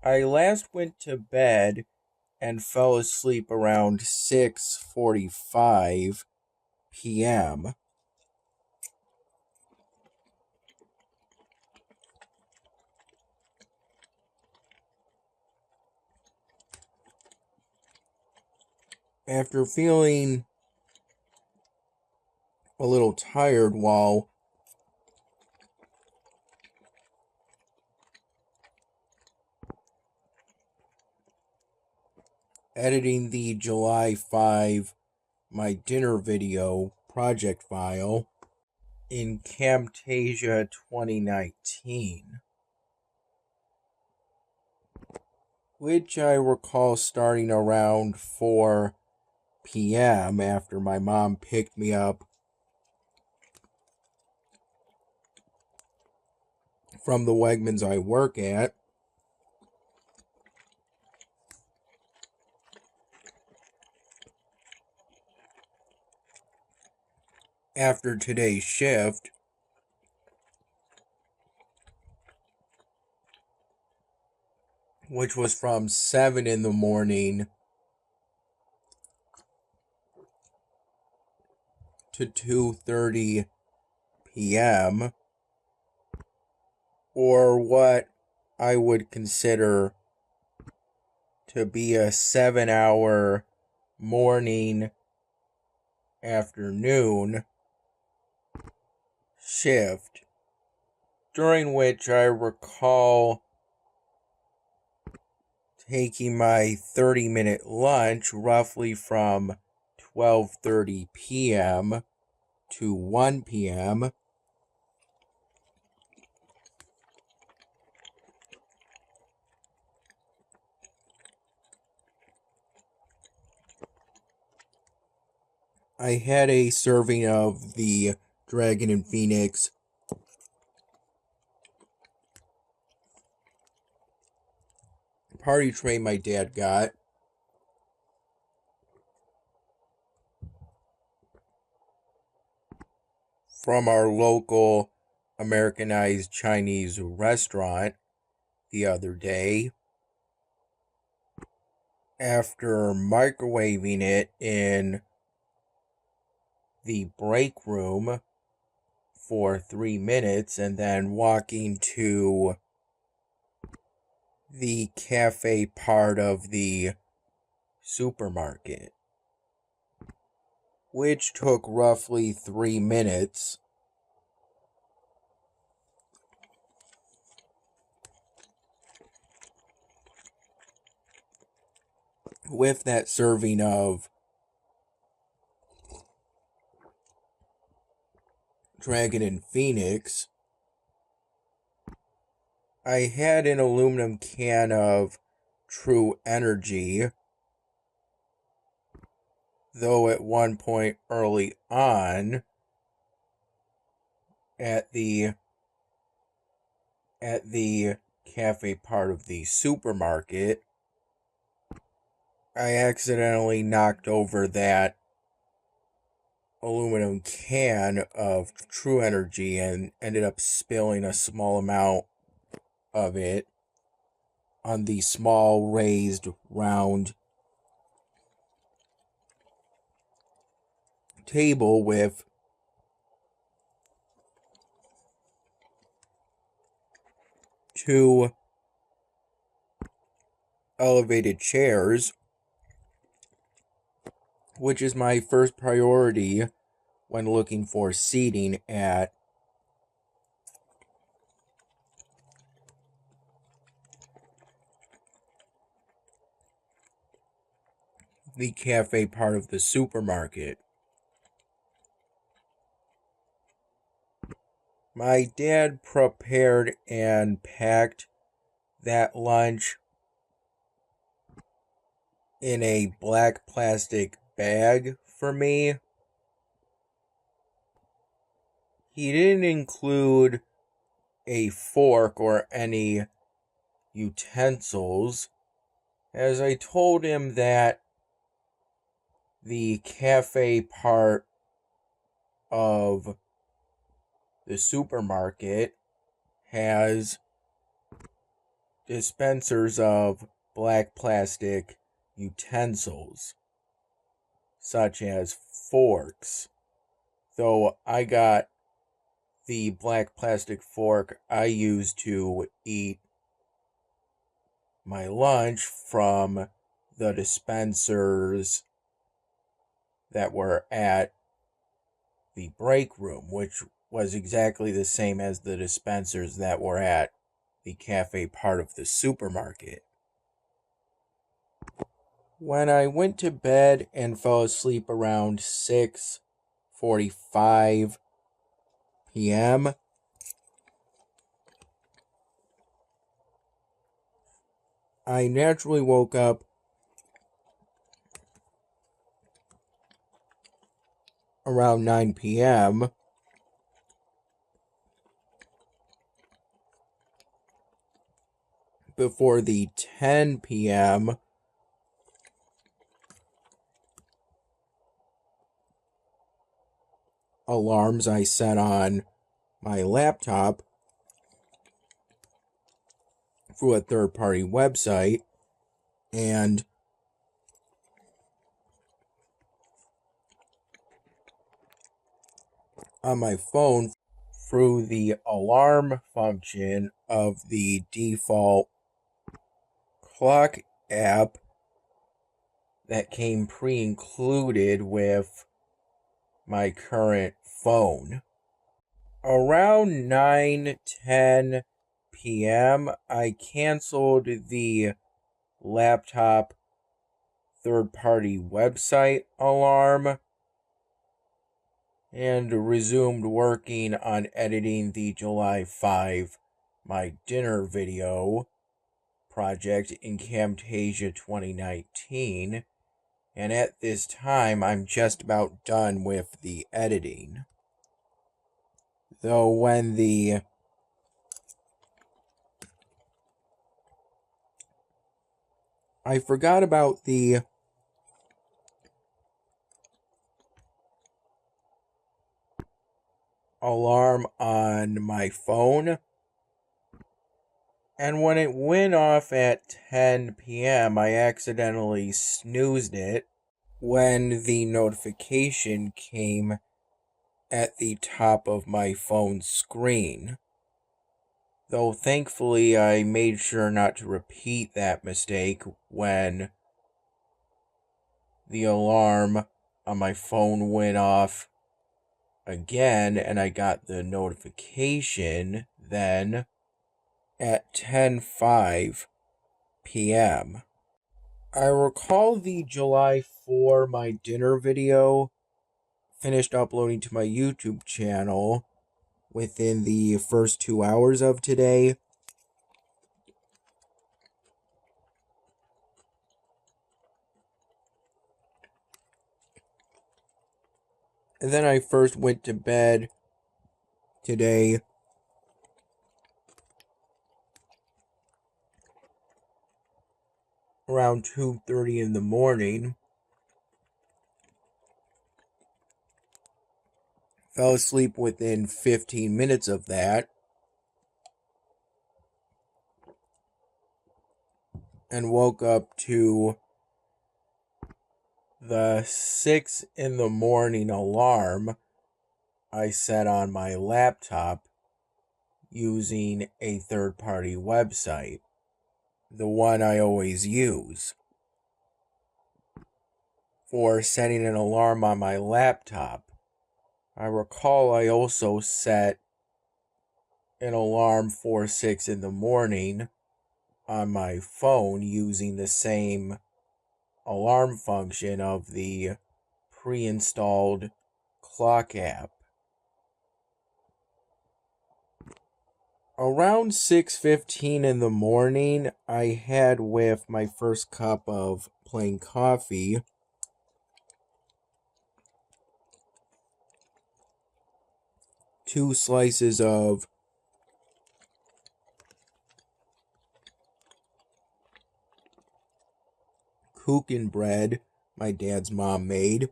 I last went to bed and fell asleep around 6:45 p.m. After feeling a little tired while editing the July 5 my dinner video project file in Camtasia 2019, which I recall starting around 4 p.m. after my mom picked me up from the Wegmans I work at. After today's shift, which was from 7 in the morning to 2:30 p.m., or what I would consider to be a 7-hour morning afternoon shift, during which I recall taking my 30-minute lunch roughly from 12:30 p.m. to 1 p.m. I had a serving of the Dragon and Phoenix party tray my dad got from our local Americanized Chinese restaurant the other day. After microwaving it in the break room for 3 minutes and then walking to the cafe part of the supermarket, which took roughly 3 minutes. With that serving of Dragon and Phoenix, I had an aluminum can of True Energy, though at one point early on at the cafe part of the supermarket, I accidentally knocked over that aluminum can of True Energy and ended up spilling a small amount of it on the small raised round table with two elevated chairs, which is my first priority when looking for seating at the cafe part of the supermarket. My dad prepared and packed that lunch in a black plastic bag for me. He didn't include a fork or any utensils, as I told him that the cafe part of the supermarket has dispensers of black plastic utensils, such as forks. Though I got the black plastic fork I use to eat my lunch from the dispensers that were at the break room, which was exactly the same as the dispensers that were at the cafe part of the supermarket. When I went to bed and fell asleep around 6:45 p.m., I naturally woke up around 9 p.m. before the 10 p.m. alarms I set on my laptop through a third-party website, and on my phone through the alarm function of the default clock app that came pre-included with my current phone. Around 9:10 p.m., I canceled the laptop third-party website alarm and resumed working on editing the July 5 My Dinner video project in Camtasia 2019, and at this time I'm just about done with the editing. Though I forgot about the alarm on my phone, and when it went off at 10 p.m., I accidentally snoozed it when the notification came at the top of my phone's screen. Though thankfully I made sure not to repeat that mistake when the alarm on my phone went off again and I got the notification then at 10:05 p.m. I recall the July 4 My Dinner video finished uploading to my YouTube channel within the first 2 hours of today. And then I first went to bed today around 2:30 in the morning. Fell asleep within 15 minutes of that. And woke up to the 6 in the morning alarm I set on my laptop using a third-party website, the one I always use. For setting an alarm on my laptop, I recall I also set an alarm for 6 in the morning on my phone using the same alarm function of the pre-installed clock app. Around 6:15 in the morning, I had with my first cup of plain coffee 2 slices of kuchen bread my dad's mom made,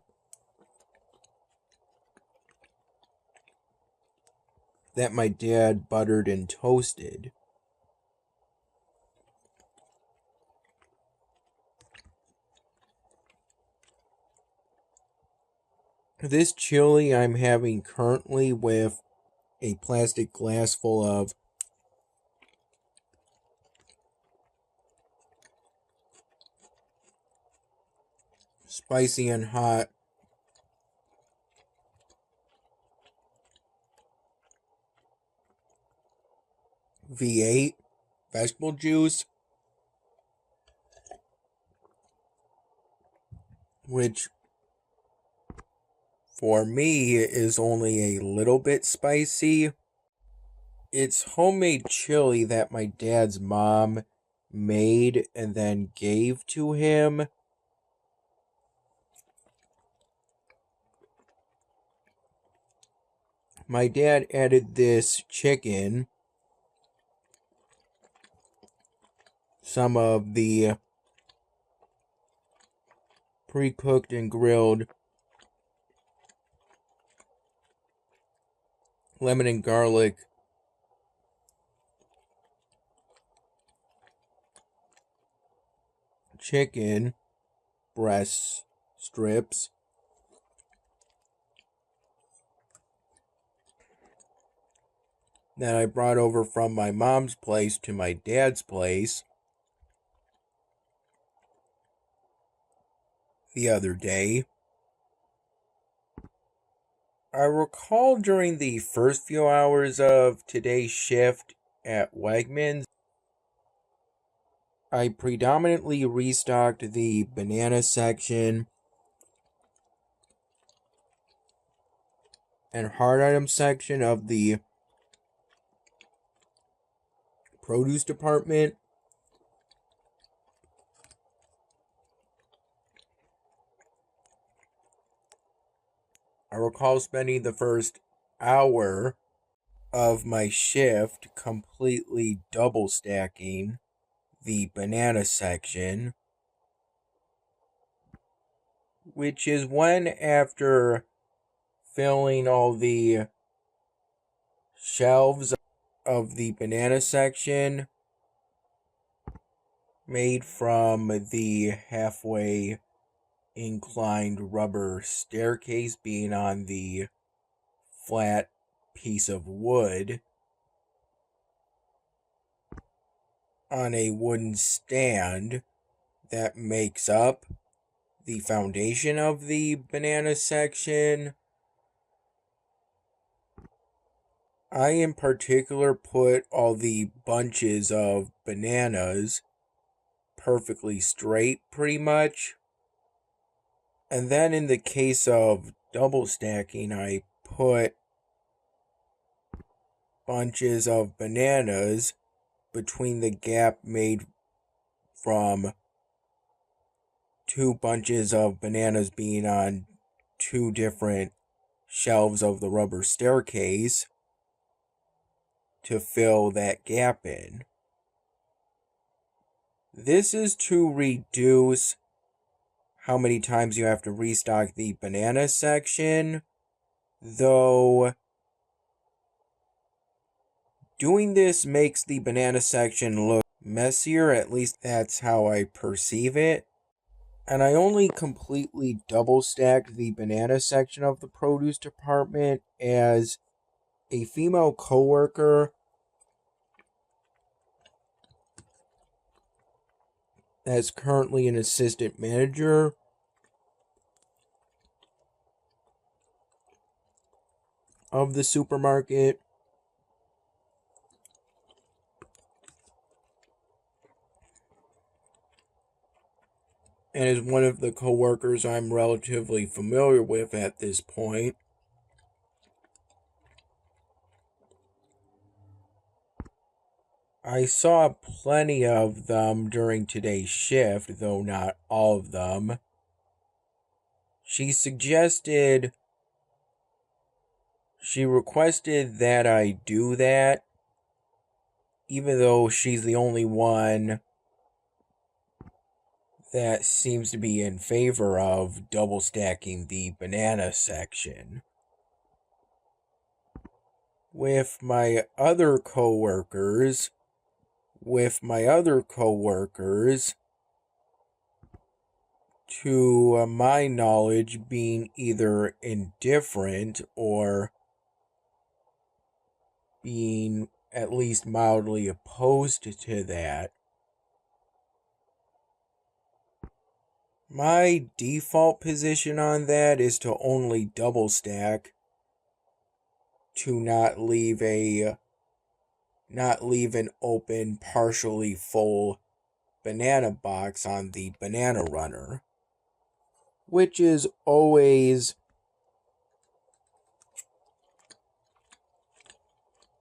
that my dad buttered and toasted. This chili I'm having currently with a plastic glass full of spicy and hot V8 vegetable juice, which for me is only a little bit spicy. It's homemade chili that my dad's mom made and then gave to him. My dad added this chicken, some of the pre-cooked and grilled lemon and garlic chicken breast strips, that I brought over from my mom's place to my dad's place the other day. I recall during the first few hours of today's shift at Wegmans, I predominantly restocked the banana section and hard item section of the produce department. I recall spending the first hour of my shift completely double stacking the banana section, which is when, after filling all the shelves of the banana section made from the halfway inclined rubber staircase being on the flat piece of wood on a wooden stand that makes up the foundation of the banana section. I in particular put all the bunches of bananas perfectly straight pretty much. And then in the case of double stacking, I put bunches of bananas between the gap made from two bunches of bananas being on two different shelves of the rubber staircase to fill that gap in. This is to reduce how many times you have to restock the banana section, though doing this makes the banana section look messier, at least that's how I perceive it. And I only completely double stacked the banana section of the produce department as a female coworker that's currently an assistant manager of the supermarket and is one of the coworkers I'm relatively familiar with at this point. I saw plenty of them during today's shift, though not all of them. She requested that I do that, even though she's the only one that seems to be in favor of double stacking the banana section. With my other coworkers, to my knowledge, being either indifferent or being at least mildly opposed to that. My default position on that is to only double stack, to not leave an open, partially full banana box on the banana runner, which is always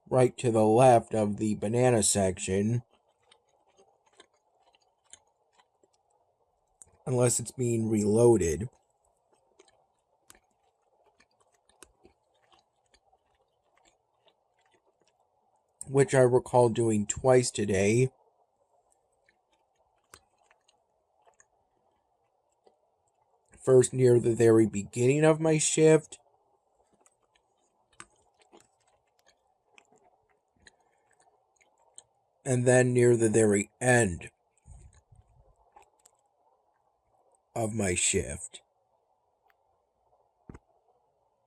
right to the left of the banana section, unless it's being reloaded, which I recall doing twice today. First near the very beginning of my shift, and then near the very end of my shift.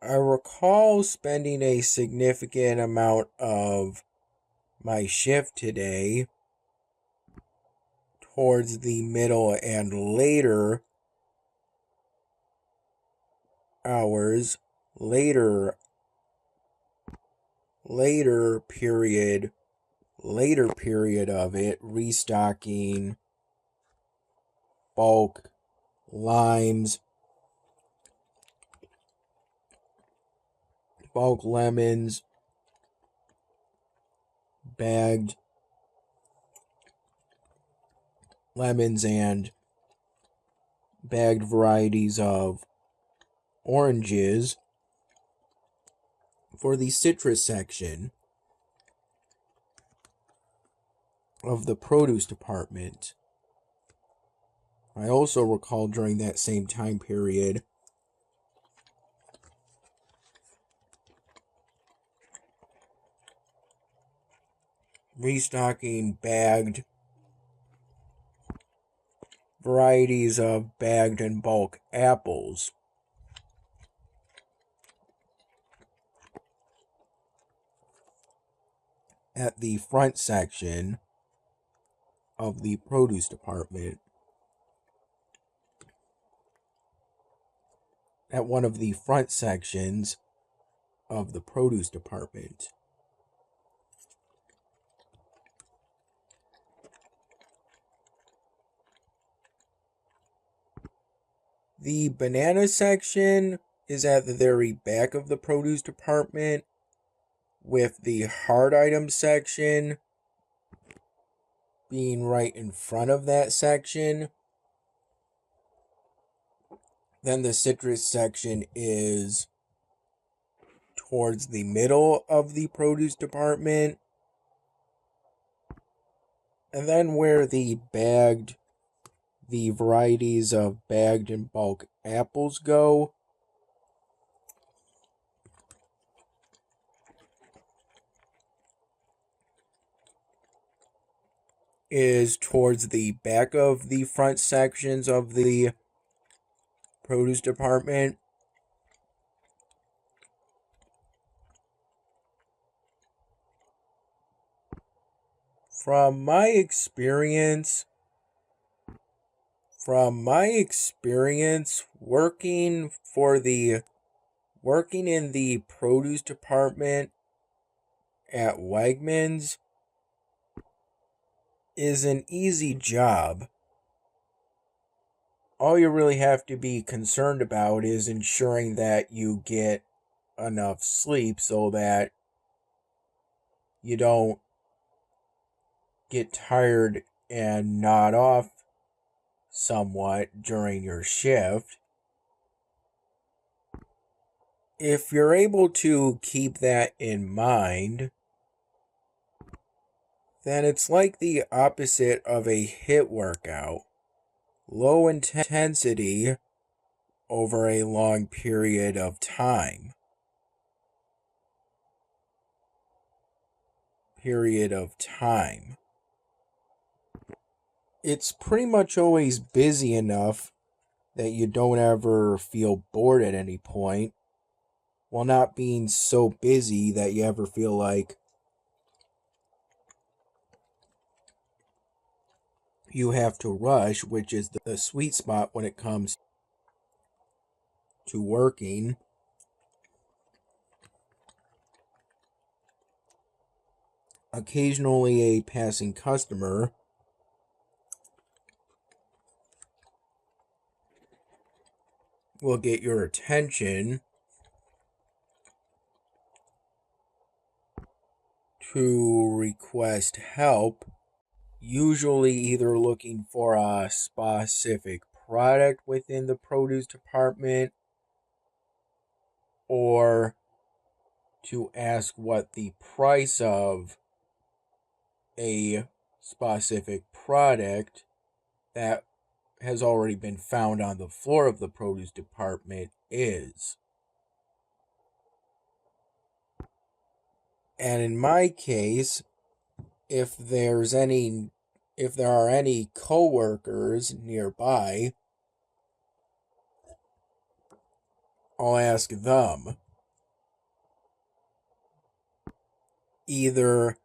I recall spending a significant amount of my shift today towards the middle and later hours, later period of it, restocking bulk limes, bulk lemons, bagged lemons, and bagged varieties of oranges for the citrus section of the produce department. I also recall during that same time period restocking bagged varieties of bagged and bulk apples at the front section of the produce department. At one of the front sections of the produce department. The banana section is at the very back of the produce department, with the hard item section being right in front of that section. Then the citrus section is towards the middle of the produce department. And then where the varieties of bagged and bulk apples go is towards the back of the front sections of the produce department. From my experience working in the produce department at Wegmans is an easy job. All you really have to be concerned about is ensuring that you get enough sleep so that you don't get tired and nod off somewhat during your shift. If you're able to keep that in mind, then it's like the opposite of a HIIT workout. Low intensity over a long period of time. It's pretty much always busy enough that you don't ever feel bored at any point, while not being so busy that you ever feel like you have to rush, which is the sweet spot when it comes to working. Occasionally, a passing customer will get your attention to request help, usually either looking for a specific product within the produce department or to ask what the price of a specific product that has already been found on the floor of the produce department is. And in my case, if there are any coworkers nearby, I'll ask them. Either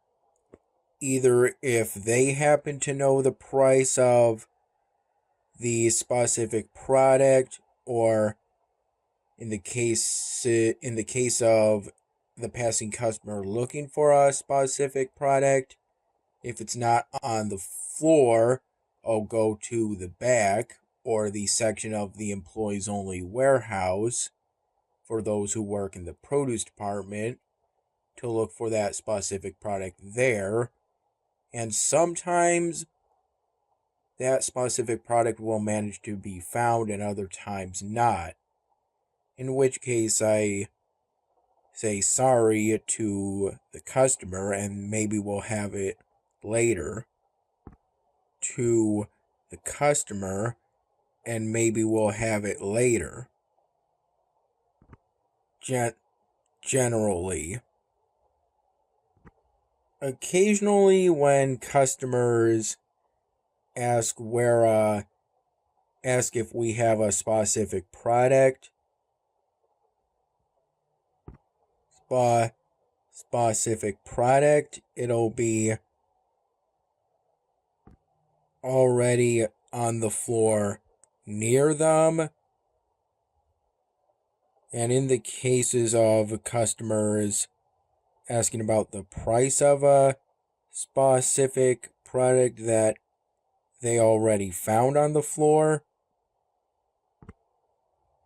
if they happen to know the price of the specific product, or in the case of the passing customer looking for a specific product, if it's not on the floor, I'll go to the back or the section of the employees only warehouse for those who work in the produce department to look for that specific product there. And sometimes that specific product will manage to be found and other times not. In which case I say sorry to the customer and maybe we'll have it later. To the customer and maybe we'll have it later. Generally. Occasionally when customers ask if we have a specific product, it'll be already on the floor near them. And in the cases of customers asking about the price of a specific product that they already found on the floor,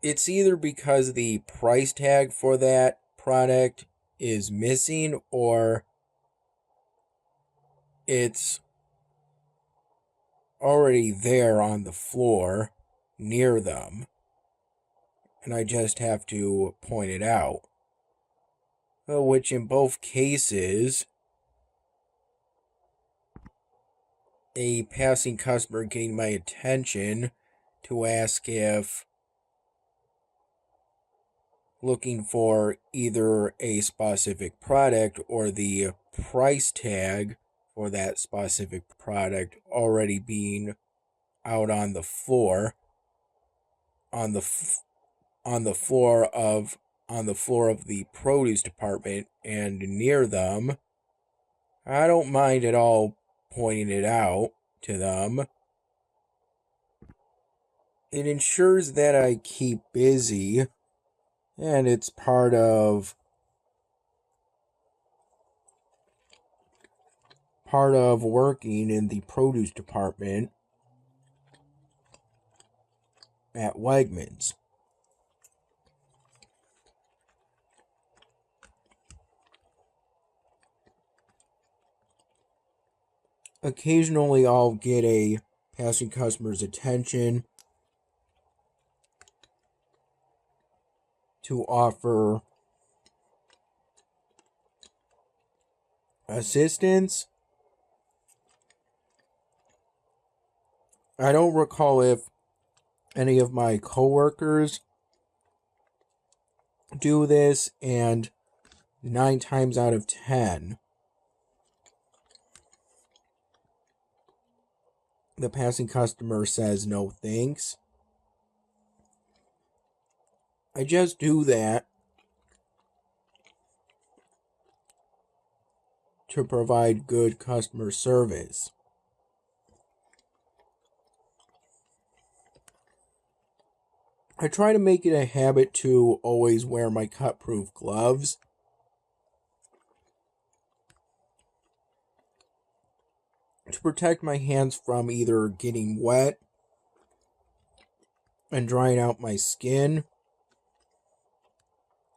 it's either because the price tag for that product is missing or it's already there on the floor near them, and I just have to point it out. Which in both cases, a passing customer gained my attention to ask if looking for either a specific product or the price tag for that specific product already being out on the floor, on the floor of the produce department and near them. I don't mind at all pointing it out to them. It ensures that I keep busy, and it's part of working in the produce department at Wegmans. Occasionally I'll get a passing customer's attention to offer assistance. I don't recall if any of my coworkers do this, and 9 times out of 10, the passing customer says no thanks. I just do that to provide good customer service. I try to make it a habit to always wear my cut-proof gloves. To protect my hands from either getting wet and drying out my skin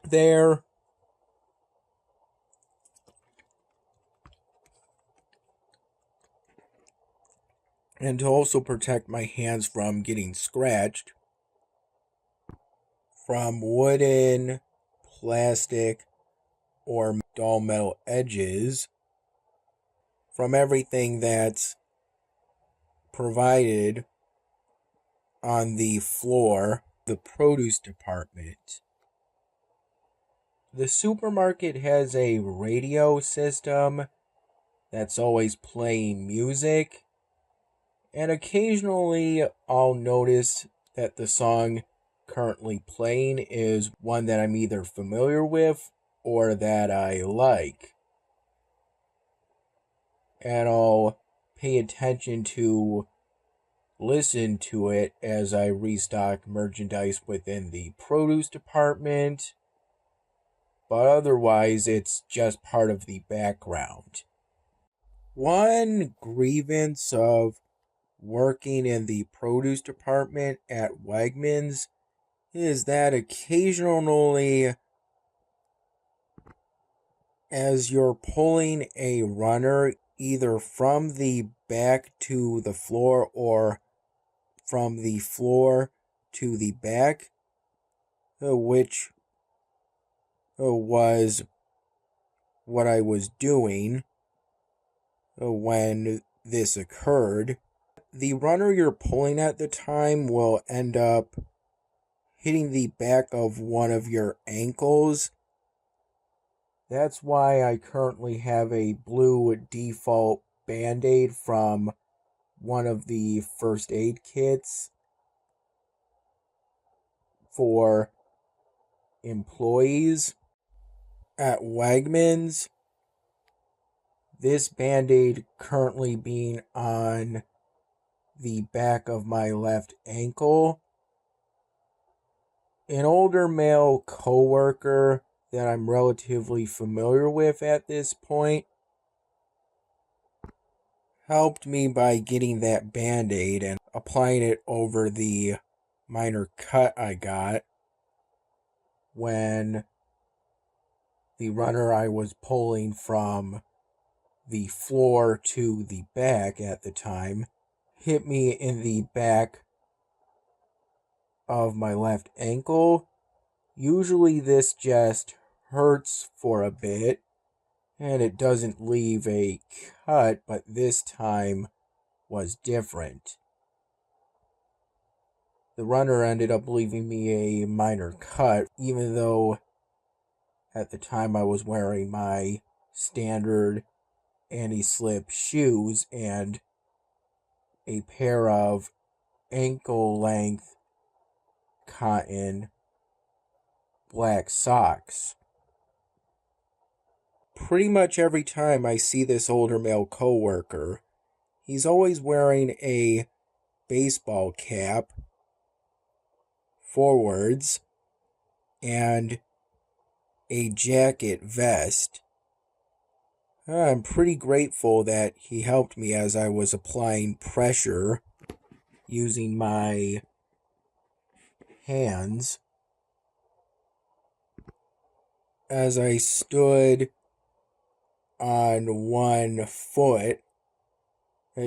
there, and to also protect my hands from getting scratched from wooden, plastic, or dull metal edges, from everything that's provided on the floor, the produce department. The supermarket has a radio system that's always playing music, and occasionally I'll notice that the song currently playing is one that I'm either familiar with or that I like. And I'll pay attention to listen to it as I restock merchandise within the produce department, but otherwise it's just part of the background. One grievance of working in the produce department at Wegmans is that occasionally, as you're pulling a runner either from the back to the floor or from the floor to the back, which was what I was doing when this occurred, the runner you're pulling at the time will end up hitting the back of one of your ankles. That's why I currently have a blue default Band-Aid from one of the first aid kits for employees at Wegmans. This Band-Aid currently being on the back of my left ankle. An older male coworker that I'm relatively familiar with at this point helped me by getting that Band-Aid and applying it over the minor cut I got when the runner I was pulling from the floor to the back at the time hit me in the back of my left ankle. Usually this just hurts for a bit and it doesn't leave a cut, but this time was different. The runner ended up leaving me a minor cut, even though at the time I was wearing my standard anti-slip shoes and a pair of ankle-length cotton black socks. Pretty much every time I see this older male coworker, he's always wearing a baseball cap forwards and a jacket vest. I'm pretty grateful that he helped me as I was applying pressure using my hands as I stood on one foot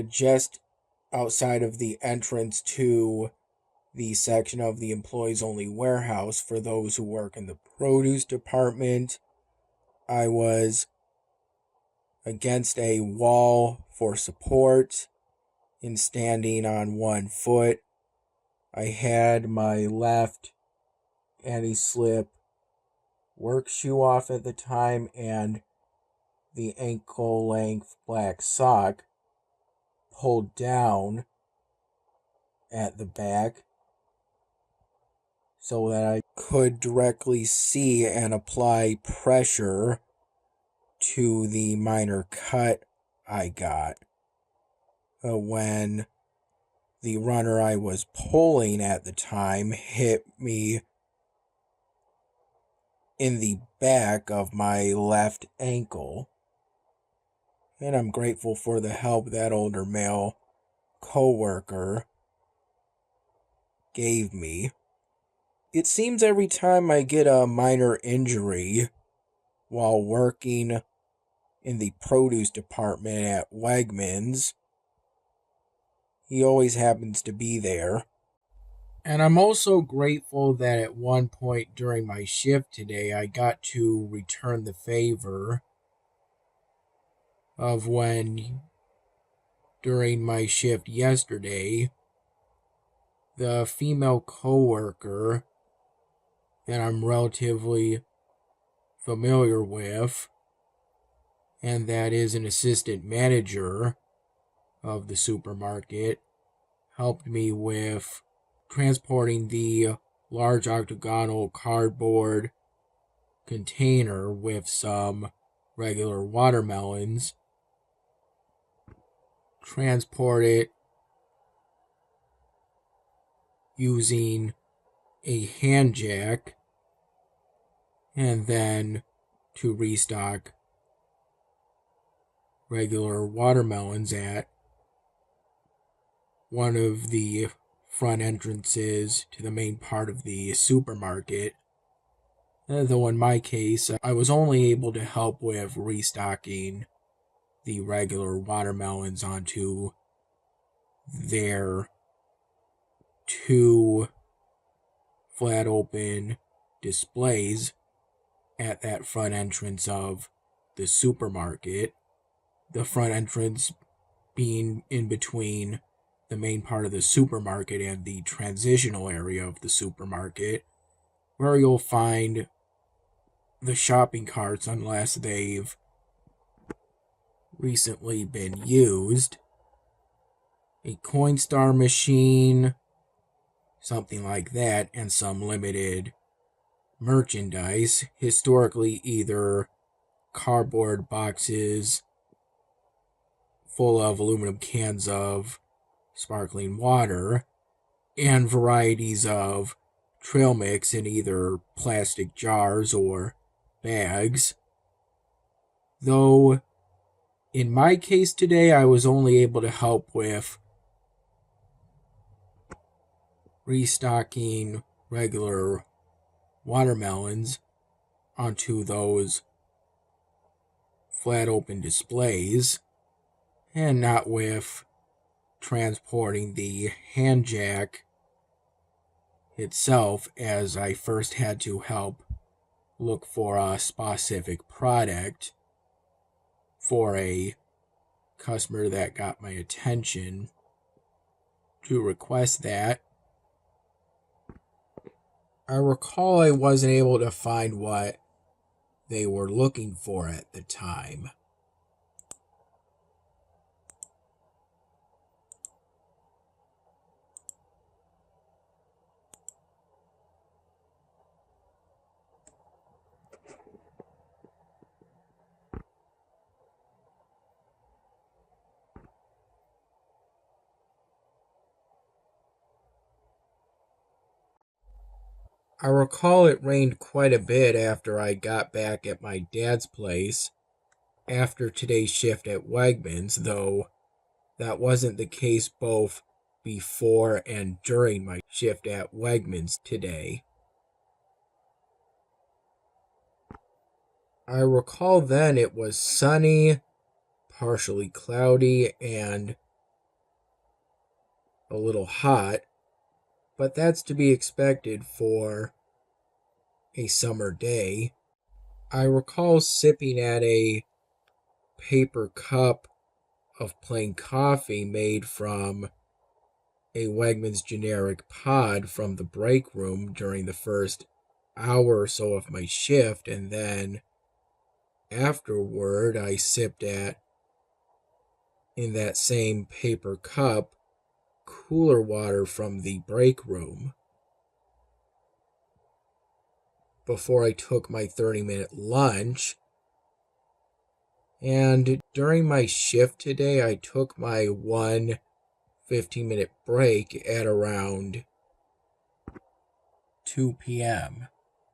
just outside of the entrance to the section of the employees only warehouse for those who work in the produce department. I was against a wall for support and standing on one foot. I had my left anti-slip work shoe off at the time and the ankle-length black sock pulled down at the back. so that I could directly see and apply pressure to the minor cut I got when the runner I was pulling at the time hit me in the back of my left ankle. And I'm grateful for the help that older male coworker gave me. It seems every time I get a minor injury while working in the produce department at Wegmans, he always happens to be there. And I'm also grateful that at one point during my shift today, I got to return the favor of when, during my shift yesterday, the female coworker that I'm relatively familiar with, and that is an assistant manager of the supermarket, helped me with transporting the large octagonal cardboard container with some regular watermelons, transport it using a hand jack, and then to restock regular watermelons at one of the front entrances to the main part of the supermarket. Though in my case, I was only able to help with restocking the regular watermelons onto their two flat open displays at that front entrance of the supermarket. The front entrance being in between the main part of the supermarket and the transitional area of the supermarket, where you'll find the shopping carts unless they've recently been used, a Coinstar machine, something like that, and some limited merchandise, historically either cardboard boxes full of aluminum cans of sparkling water, and varieties of trail mix in either plastic jars or bags. Though, in my case today, I was only able to help with restocking regular watermelons onto those flat open displays, and not with transporting the hand jack itself, as I first had to help look for a specific product for a customer that got my attention to request that. I recall I wasn't able to find what they were looking for at the time. I recall it rained quite a bit after I got back at my dad's place after today's shift at Wegmans, though that wasn't the case both before and during my shift at Wegmans today. I recall then it was sunny, partially cloudy, and a little hot, but that's to be expected for a summer day. I recall sipping at a paper cup of plain coffee made from a Wegmans generic pod from the break room during the first hour or so of my shift, and then afterward I sipped at, in that same paper cup, cooler water from the break room. before I took my 30-minute lunch. And during my shift today, I took my 15-minute break at around 2 p.m.